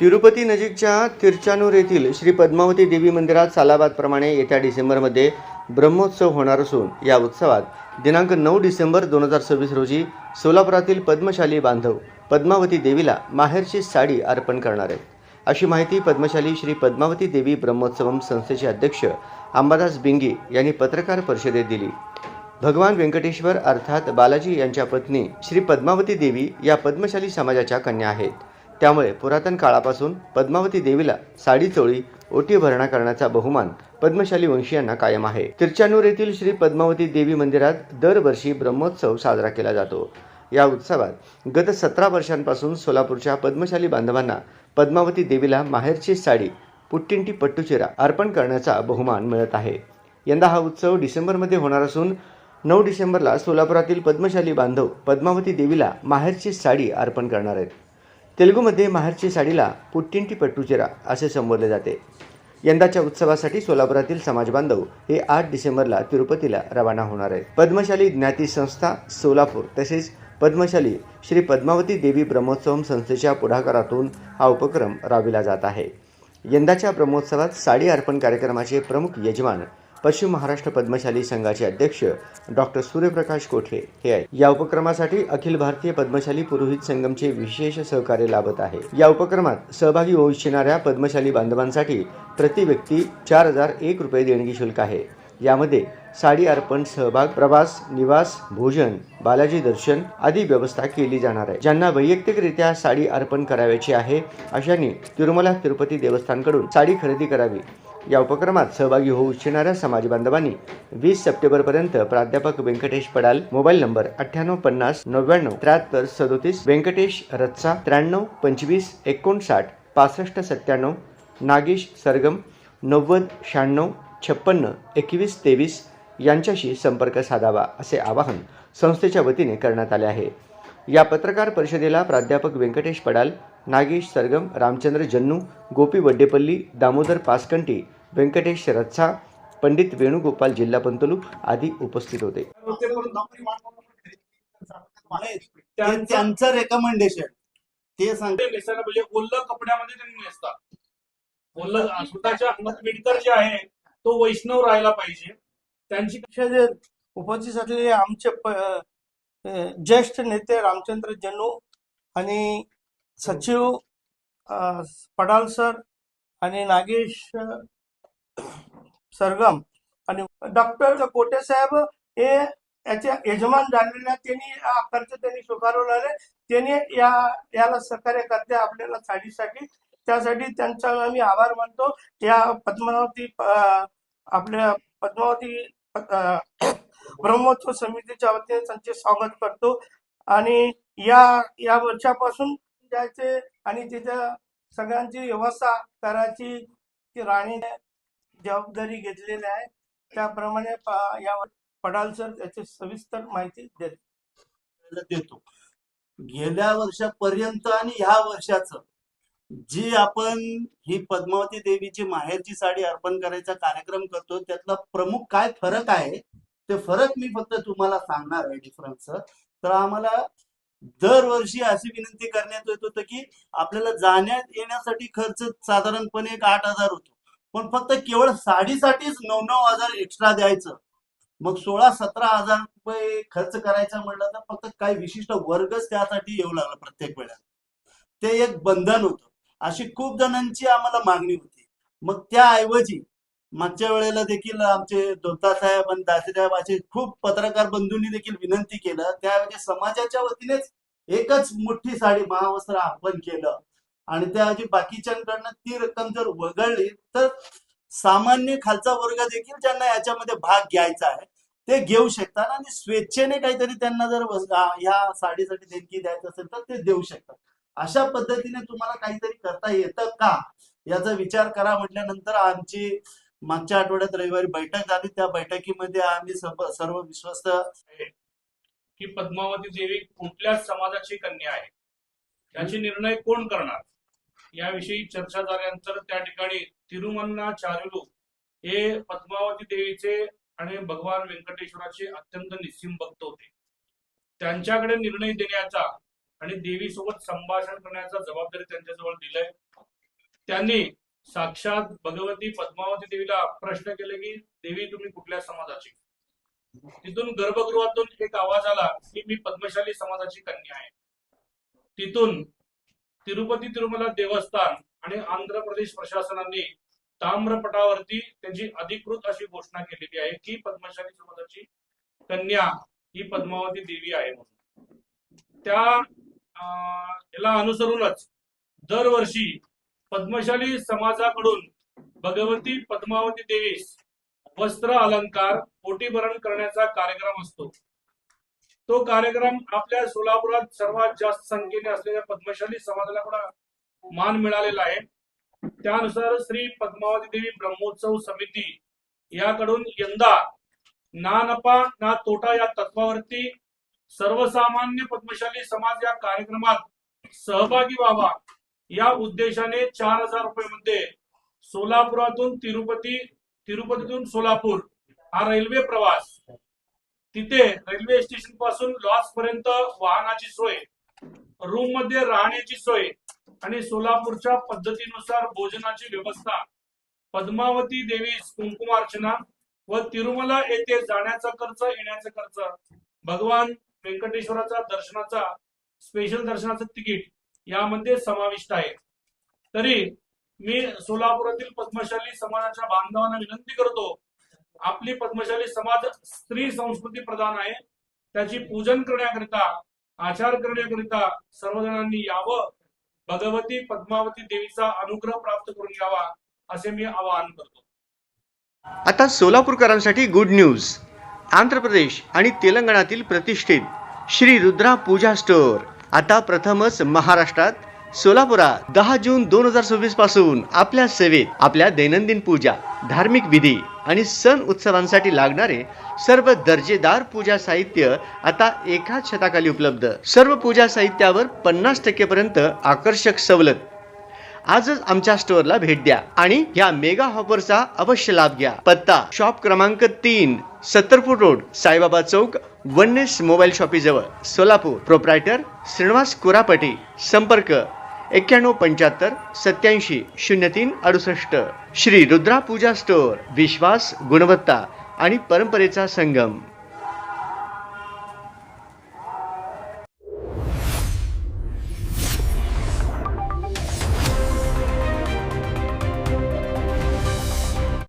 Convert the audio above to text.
तिरुपती नजीकच्या तिरचानूर येथील श्री पद्मावती देवी मंदिरात सालाबादप्रमाणे येत्या डिसेंबरमध्ये ब्रह्मोत्सव होणार असून या उत्सवात दिनांक 9 डिसेंबर 2026 रोजी सोलापुरातील पद्मशाली बांधव पद्मावती देवीला माहेरची साडी अर्पण करणार आहेत, अशी माहिती पद्मशाली श्री पद्मावती देवी ब्रह्मोत्सवम संस्थेचे अध्यक्ष अंबादास बिंगी यांनी पत्रकार परिषदेत दिली। भगवान व्यंकटेश्वर अर्थात बालाजी यांच्या पत्नी श्री पद्मावती देवी या पद्मशाली समाजाच्या कन्या आहेत। त्यामुळे पुरातन काळापासून पद्मावती देवीला साडी चोळी ओटी भरणा करण्याचा बहुमान पद्मशाली वंशीयांना कायम आहे। तिरचानूर येथील श्री पद्मावती देवी मंदिरात दरवर्षी ब्रह्मोत्सव साजरा केला जातो। या उत्सवात गत 17 वर्षांपासून सोलापूरच्या पद्मशाली बांधवांना पद्मावती देवीला माहेरची साडी पुट्टिंटी पट्टुचिरा अर्पण करण्याचा बहुमान मिळत आहे। यंदा हा उत्सव डिसेंबरमध्ये होणार असून 9 डिसेंबरला सोलापुरातील पद्मशाली बांधव पद्मावती देवीला माहेरची साडी अर्पण करणार आहेत। तेलुगूमध्ये माहेरची साडीला पुट्टिंटी पट्टुचिरा असे संबोधले जाते। यंदाच्या उत्सवासाठी सोलापुरातील समाजबांधव हे 8 डिसेंबरला तिरुपतीला रवाना होणार आहेत। पद्मशाली ज्ञाती संस्था सोलापूर तसेच पद्मशाली श्री पद्मावती देवी ब्रह्मोत्सवम संस्थेच्या पुढाकारातून हा उपक्रम राबविला जात आहे। यंदाच्या ब्रह्मोत्सवात साडी अर्पण कार्यक्रमाचे प्रमुख यजमान पश्चिम महाराष्ट्र पद्मशाली संघाचे अध्यक्ष डॉक्टर सूर्यप्रकाश कोठे हे आहेत। या उपक्रमासाठी अखिल भारतीय पद्मशाली पुरोहित संगमचे विशेष सहकार्य लाभत आहे। या उपक्रमात सहभागी होऊ इच्छिणाऱ्या पद्मशाली बांधवांसाठी प्रति व्यक्ती 4001 रुपये देणगी शुल्क आहे। यामध्ये साडी अर्पण, सहभाग, प्रवास, निवास, भोजन, बालाजी दर्शन आदी व्यवस्था केली जाणार आहे। ज्यांना वैयक्तिकरित्या साडी अर्पण करावयाची आहे अशांनी तिरुमला तिरुपती देवस्थानकडून साडी खरेदी करावी। या उपक्रमात सहभागी होऊ इच्छिणाऱ्या समाज बांधवांनी 20 सप्टेंबरपर्यंत प्राध्यापक व्यंकटेश पडाल, मोबाईल नंबर 9850 99 73 37, व्यंकटेश रत्सा 93 25 59 65 97, नागेश सरगम 90 96 56 21 23 यांच्याशी संपर्क साधावा असे आवाहन संस्थेच्या वतीने करण्यात आले आहे। या पत्रकार परिषदेला प्राध्यापक व्यंकटेश पडाल, नागेश सरगम, रामचंद्र जन्नू, गोपी वड्डेपल्ली, दामोदर पासकंटी, व्यंकटेश रत्सा, पंडित वेणुगोपाल जिल्हा पंतलू आदी उपस्थित होते। त्यांचं रेकमेंडेशन ते सांगते नेसायला म्हणजे ओल्ल कपड्यामध्ये त्यांनी नेसतात। ओल्ल स्वतःच्या अंगात विणकर जे आहे तो वैष्णव राहायला पाहिजे। त्यांची उपस्थित असलेले आमचे ज्येष्ठ नेते रामचंद्र जन्नू आणि सचिव पडाल सर आणि नागेश सरगम आणि डॉक्टर कोटे साहेब हे याचे यजमान झालेले, त्यांनी हा खर्च त्यांनी स्वीकारवला आहे। त्यांनी याला सहकार्य करते आपल्याला साडीसाठी, त्यासाठी त्यांचा आम्ही आभार मानतो। या पद्मावती आपल्या पद्मावती ब्रह्मोत्सव समितीच्या वतीने त्यांचे स्वागत करतो आणि या वर्षापासून जायचे आणि तिथं सगळ्यांची व्यवस्था करायची ती राणी जबाबदारी घेतलेली आहे। त्याप्रमाणे या पडाल सर त्याची सविस्तर माहिती देतो। गेल्या वर्षापर्यंत आणि ह्या वर्षाचं जी आपण ही पद्मावती देवीची माहेरची साडी अर्पण करायचा कार्यक्रम करतो त्यातला प्रमुख काय फरक आहे ते फरक मी फक्त तुम्हाला सांगणार आहे डिफरन्स। तर आम्हाला दरवर्षी अशी विनंती करण्यात येत होतं की आपल्याला जाण्यात येण्यासाठी खर्च साधारणपणे 8,000 होतो, पण फक्त केवळ साडीसाठीच 9,000 एक्स्ट्रा द्यायचं। मग 16-17,000 रुपये खर्च करायचा म्हटलं तर फक्त काही विशिष्ट वर्गच त्यासाठी येऊ लागला प्रत्येक वेळेला। ते एक बंधन होतं। अशी खूप जणांची आम्हाला मागणी होती। मग त्याऐवजी मागच्या वेळेला देखील आमचे दोता साहेब आणि दासी साहेब असे खूप पत्रकार बंधूंनी देखील विनंती केलं, त्याऐवजी समाजाच्या वतीनेच एकच मोठी साडी महावस्त्र अर्पण केलं आणि त्याऐवजी बाकीच्यांकडनं ती रक्कम जर वगळली तर सामान्य खालचा वर्ग देखील ज्यांना याच्यामध्ये भाग घ्यायचा आहे ते घेऊ शकतात आणि स्वेच्छेने काहीतरी त्यांना जर ह्या साडीसाठी देणगी द्यायचं असेल तर ते देऊ शकतात। अशा पद्धतीने तुम्हाला काहीतरी करता येतं का याचा विचार करा म्हटल्यानंतर आमची मागच्या आठवड्यात रविवारी बैठक झाली। त्या बैठकीमध्ये आम्ही सर्व विश्वस्त की पद्मावती देवी कुठल्या समाजाची कन्या आहे याचे निर्णय कोण करणार याविषयी चर्चा झाल्यानंतर त्या ठिकाणी तिरुमन्नाचार्युलू हे पद्मावती देवीचे आणि भगवान व्यंकटेश्वराचे अत्यंत निस्सीम भक्त होते। त्यांच्याकडे निर्णय देण्याचा आणि देवी सोबत संभाषण करण्याचा जबाबदारी त्यांच्याजवळ दिलंय। त्यांनी साक्षात भगवती पद्मावती देवीला प्रश्न केले की देवी तुम्ही कुठल्या समाजाची. तिथून गर्भगृहातून एक आवाज आला की मी पद्मशाली समाजाची कन्या आहे. तिथून तिरुपती तिरुमला देवस्थान आणि आंध्र प्रदेश प्रशासनाने ताम्रपटावरती त्यांची अधिकृत अशी घोषणा केलेली आहे की पद्मशाली समाजाची कन्या ही पद्मावती देवी आहे म्हणून. त्या याला अनुसरूनच दरवर्षी पद्मशाली समाजाकडून भगवती पद्मावती देवीस वस्त्र अलंकार ओटीभरण करण्याचा कार्यक्रम असतो. तो कार्यक्रम आपल्या सोलापुरात सर्वात जास्त संख्येने असलेल्या पद्मशाली समाजाला पण मान मिळालेला आहे. त्यानुसार श्री पद्मावती देवी ब्रह्मोत्सव समिती याकडून यंदा ना नफा ना तोटा या तत्वावरती सर्वसामान्य पद्मशाली समाज या कार्यक्रमात सहभागी व्हावा या उद्देशाने 4,000 रुपये मध्ये सोलापुरातून तिरुपतीतून सोलापूर हा रेल्वे प्रवास, तिथे रेल्वे स्टेशन पासून लॉज पर्यंत वाहनाची सोय, रूम मध्ये राहण्याची सोय आणि सोलापूरच्या पद्धतीनुसार भोजनाची व्यवस्था, पद्मावती देवीस कुंकुमार्चना व तिरुमला येथे जाण्याचा खर्च, येण्याचा खर्च, भगवान व्यंकटेश्वराचा दर्शनाचा स्पेशल दर्शनाचं तिकीट यामध्ये समाविष्ट आहे. तरी मी सोलापुरातील पद्मशाली समाजाच्या बांधवांना विनंती करतो, आपली पद्मशाली समाज स्त्री संस्कृती प्रधान आहे. त्याची पूजन करण्याकरिता, आचार करण्याकरिता सर्वजणांनी यावं, भगवती पद्मावती देवीचा अनुग्रह प्राप्त करून घ्यावा असे मी आवाहन करतो. आता सोलापूरकरांसाठी गुड न्यूज. आंध्र प्रदेश आणि तेलंगणातील प्रतिष्ठित श्री रुद्रा पूजा स्टोअर आता प्रथमच महाराष्ट्रात सोलापुरात 10 जून 2026 पासून आपल्या सेवेत. आपल्या दैनंदिन पूजा, धार्मिक विधी आणि सण उत्सवांसाठी लागणारे सर्व दर्जेदार पूजा साहित्य आता एकाच छताखाली उपलब्ध. सर्व पूजा साहित्यावर 50% पर्यंत आकर्षक सवलत. आजच आमच्या स्टोअरला भेट द्या आणि या मेगा ऑफरचा अवश्य लाभ घ्या. पत्ता शॉप क्रमांक 3, 70 फूट रोड, साईबाबा चौक, वननेस मोबाईल शॉपी जवळ, सोलापूर. प्रोप्रायटर श्रीनिवास कुरापटी. संपर्क 9175 87 03 68. श्री रुद्रा पूजा स्टोअर, विश्वास, गुणवत्ता आणि परंपरेचा संगम.